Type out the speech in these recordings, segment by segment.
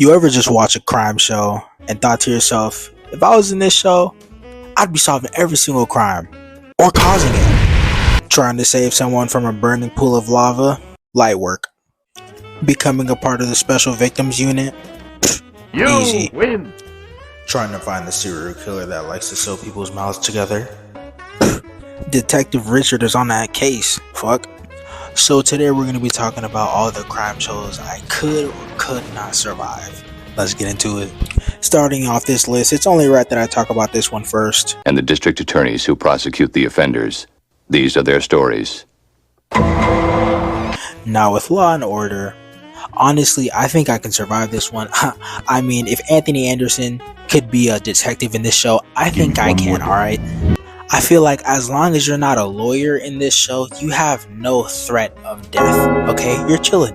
You ever just watch a crime show and thought to yourself, if I was in this show, I'd be solving every single crime or causing it. Trying to save someone from a burning pool of lava? Light work. Becoming a part of the special victims unit? Easy. Win. Trying to find the serial killer that likes to sew people's mouths together? Detective Richard is on that case. Fuck. So today we're going to be talking about all the crime shows I could or could not survive. Let's get into it. Starting off this list, it's only right that I talk about this one first. And the district attorneys who prosecute the offenders. These are their stories. Now with Law and Order, honestly, I think I can survive this one. I mean, if Anthony Anderson could be a detective in this show, I think I can, alright? I feel like as long as you're not a lawyer in this show, you have no threat of death, okay? You're chilling.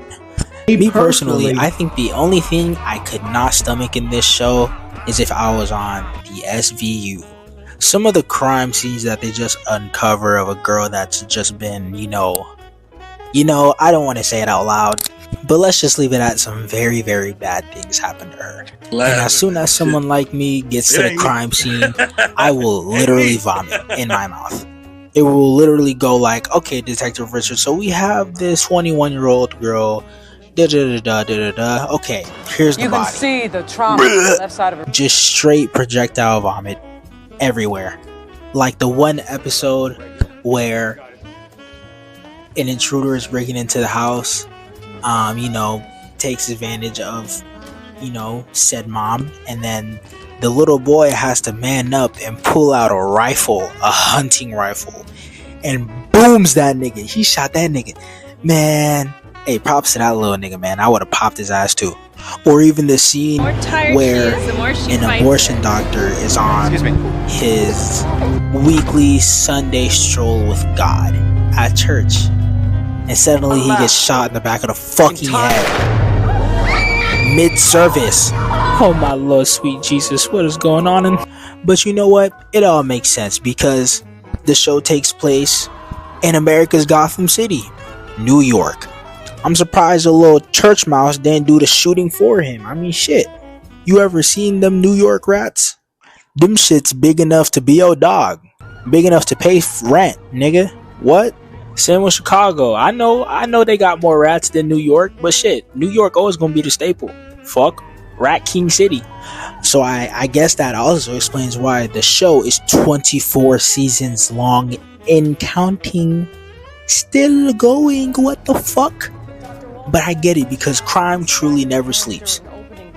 Me personally, I think the only thing I could not stomach in this show is if I was on the SVU. Some of the crime scenes that they just uncover of a girl that's just been, I don't want to say it out loud, but let's just leave it at some very, very bad things happen to her. And as soon as someone like me gets to the crime scene, I will literally vomit in my mouth. It will literally go like, okay, Detective Richard, so we have this 21-year-old girl, da-da-da-da-da-da. Okay, here's the body. You can see the trauma on the left side of her. Just straight projectile vomit everywhere. Like the one episode where an intruder is breaking into the house, takes advantage of, said mom, and then the little boy has to man up and pull out a rifle, a hunting rifle, and booms that nigga. He shot that nigga. Man, hey, props to that little nigga, man. I would have popped his ass too. Or even the scene where an abortion doctor is on his weekly Sunday stroll with God at church, and suddenly he gets shot in the back of the fucking head mid-service. Oh my Lord, sweet Jesus, what is going on? But you know what? It all makes sense because the show takes place in America's Gotham City, New York. I'm surprised a little church mouse didn't do the shooting for him. I mean, shit. You ever seen them New York rats? Them shits big enough to be your dog. Big enough to pay rent, nigga. What? Same with Chicago. I know they got more rats than New York, but shit, New York always gonna be the staple. Fuck. Rat King City. So I guess that also explains why the show is 24 seasons long and counting. Still going. What the fuck? But I get it because crime truly never sleeps.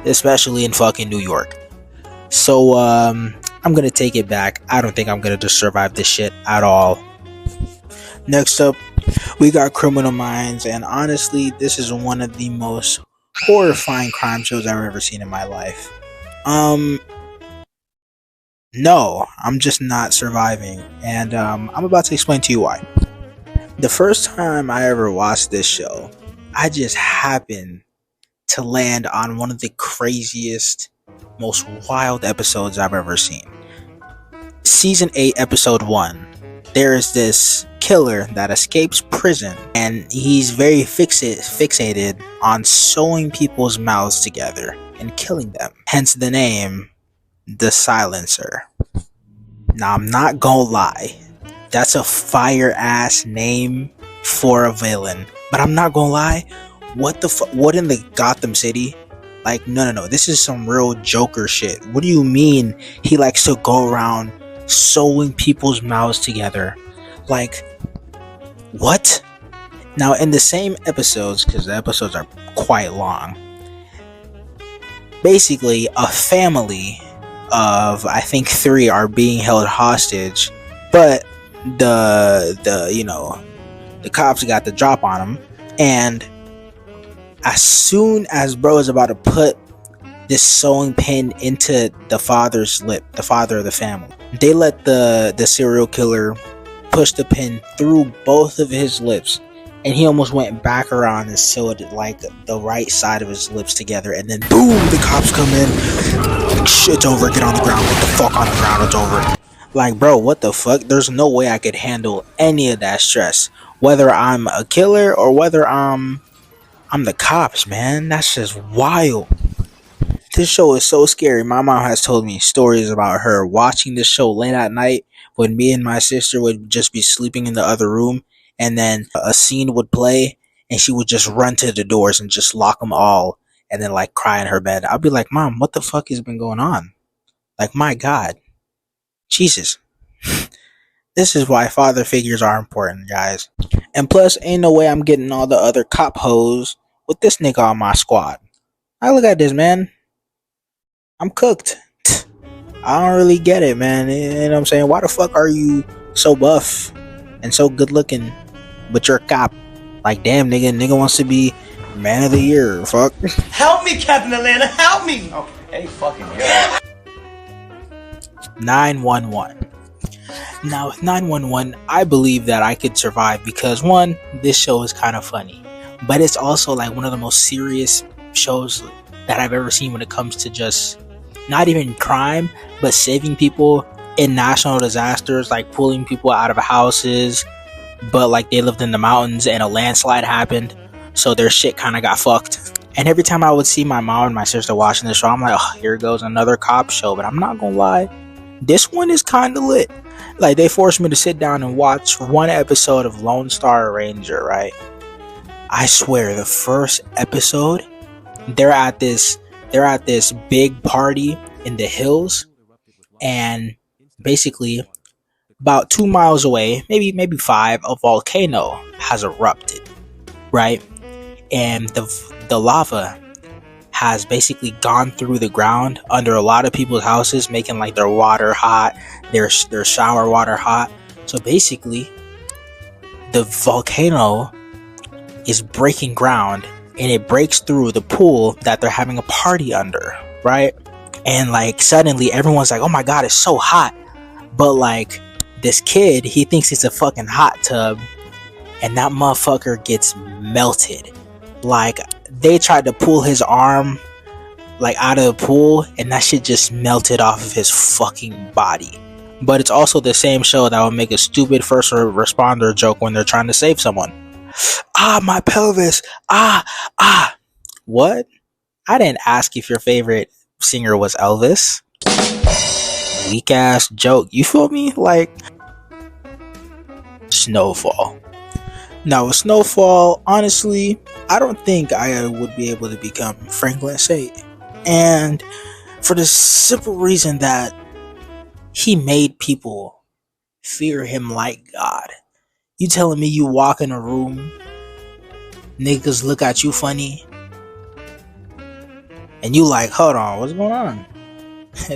Especially in fucking New York. So I'm gonna take it back. I don't think I'm gonna just survive this shit at all. Next up, we got Criminal Minds, and honestly, this is one of the most horrifying crime shows I've ever seen in my life. No, I'm just not surviving, and I'm about to explain to you why. The first time I ever watched this show, I just happened to land on one of the craziest, most wild episodes I've ever seen. Season 8, Episode 1. There is this killer that escapes prison, and he's very fixated on sewing people's mouths together and killing them. Hence the name, The Silencer. Now, I'm not gonna lie, that's a fire ass name for a villain. But I'm not gonna lie, what in the Gotham City? Like, no, this is some real Joker shit. What do you mean he likes to go around sewing people's mouths together? Like, what? Now, in the same episodes, because the episodes are quite long, basically a family of, I think, 3 are being held hostage, but the cops got the drop on them, and as soon as bro is about to put this sewing pin into the father's lip, the father of the family, they let the serial killer push the pin through both of his lips, and he almost went back around and sewed like the right side of his lips together, and then boom, the cops come in. Shit's over, get on the ground. What the fuck, on the ground, it's over. Like, bro, what the fuck? There's no way I could handle any of that stress, whether I'm a killer or whether I'm the cops, man. That's just wild. This show is so scary. My mom has told me stories about her watching this show late at night when me and my sister would just be sleeping in the other room, and then a scene would play and she would just run to the doors and just lock them all and then like cry in her bed. I'd be like, Mom, what the fuck has been going on? Like, my God. Jesus. This is why father figures are important, guys. And plus, ain't no way I'm getting all the other cop hoes with this nigga on my squad. I look at this, man. I'm cooked. I don't really get it, man. You know what I'm saying? Why the fuck are you so buff and so good looking, but you're a cop? Like, damn, nigga wants to be man of the year. Fuck. Help me, Captain Atlanta. Help me. Okay, fucking yeah. 911. Now, with 911, I believe that I could survive because, one, this show is kind of funny, but it's also like one of the most serious shows that I've ever seen when it comes to just not even crime, but saving people in national disasters, like pulling people out of houses, but like they lived in the mountains and a landslide happened, so their shit kind of got fucked. And every time I would see my mom and my sister watching the show, I'm like, oh, here goes another cop show. But I'm not gonna lie, this one is kind of lit. Like, they forced me to sit down and watch one episode of Lone Star Ranger, right? I swear, the first episode, they're at this big party in the hills, and basically about 2 miles away, maybe 5, a volcano has erupted, right? And the lava has basically gone through the ground under a lot of people's houses, making like their water hot, their shower water hot. So basically, the volcano is breaking ground, and it breaks through the pool that they're having a party under, right? And like suddenly everyone's like, oh my God, it's so hot. But like this kid, he thinks it's a fucking hot tub, and that motherfucker gets melted. Like, they tried to pull his arm like out of the pool, and that shit just melted off of his fucking body. But it's also the same show that will make a stupid first responder joke when they're trying to save someone. Ah, my pelvis. Ah. What? I didn't ask if your favorite singer was Elvis. Weak ass joke. You feel me? Like, Snowfall. Now, with Snowfall, honestly, I don't think I would be able to become Franklin Saint. And for the simple reason that he made people fear him like God. You telling me you walk in a room, niggas look at you funny, and you like, hold on, what's going on?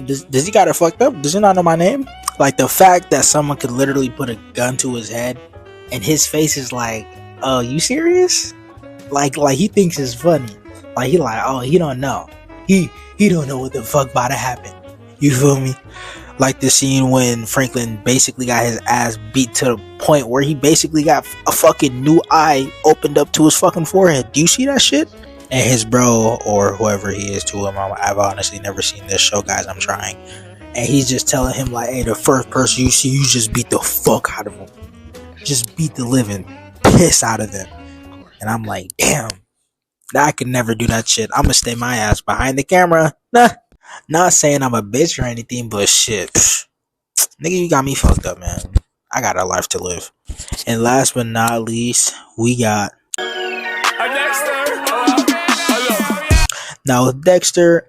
Does he got it fucked up? Does he not know my name? Like, the fact that someone could literally put a gun to his head and his face is like, oh, you serious? Like he thinks it's funny. Like, he like, oh, he don't know. He don't know what the fuck about to happen. You feel me? Like the scene when Franklin basically got his ass beat to the point where he basically got a fucking new eye opened up to his fucking forehead. Do you see that shit? And his bro, or whoever he is to him, I've honestly never seen this show, guys. I'm trying. And he's just telling him like, hey, the first person you see, you just beat the fuck out of him. Just beat the living piss out of them. And I'm like, damn, I could never do that shit. I'm gonna stay my ass behind the camera. Nah, not saying I'm a bitch or anything, but shit, nigga, you got me fucked up, man. I got a life to live. And last but not least, we got now with Dexter.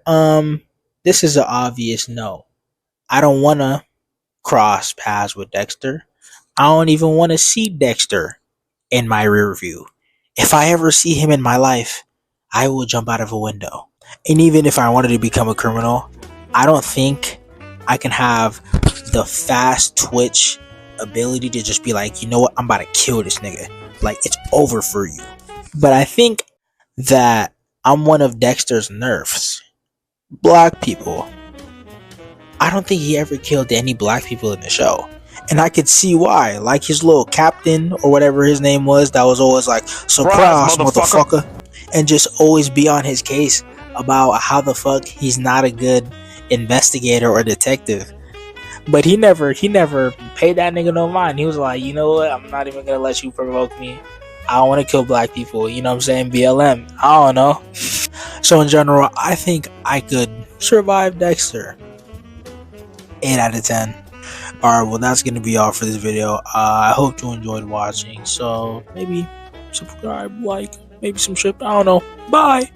This is an obvious no. I don't want to cross paths with Dexter. I don't even want to see Dexter in my rear view. If I ever see him in my life, I will jump out of a window. And even if I wanted to become a criminal, I don't think I can have the fast twitch ability to just be like, you know what, I'm about to kill this nigga. Like, it's over for you. But I think that I'm one of Dexter's nerfs. Black people. I don't think he ever killed any black people in the show. And I could see why. Like his little captain or whatever his name was, that was always like, surprise, motherfucker. And just always be on his case about how the fuck he's not a good investigator or detective. But he never paid that nigga no mind. He was like, you know what, I'm not even gonna let you provoke me. I don't want to kill black people. You know what I'm saying? BLM. I don't know. So in general, I think I could survive Dexter. 8 out of 10. Alright, well that's gonna be all for this video. I hope you enjoyed watching. So maybe subscribe, like, maybe some shit. I don't know. Bye.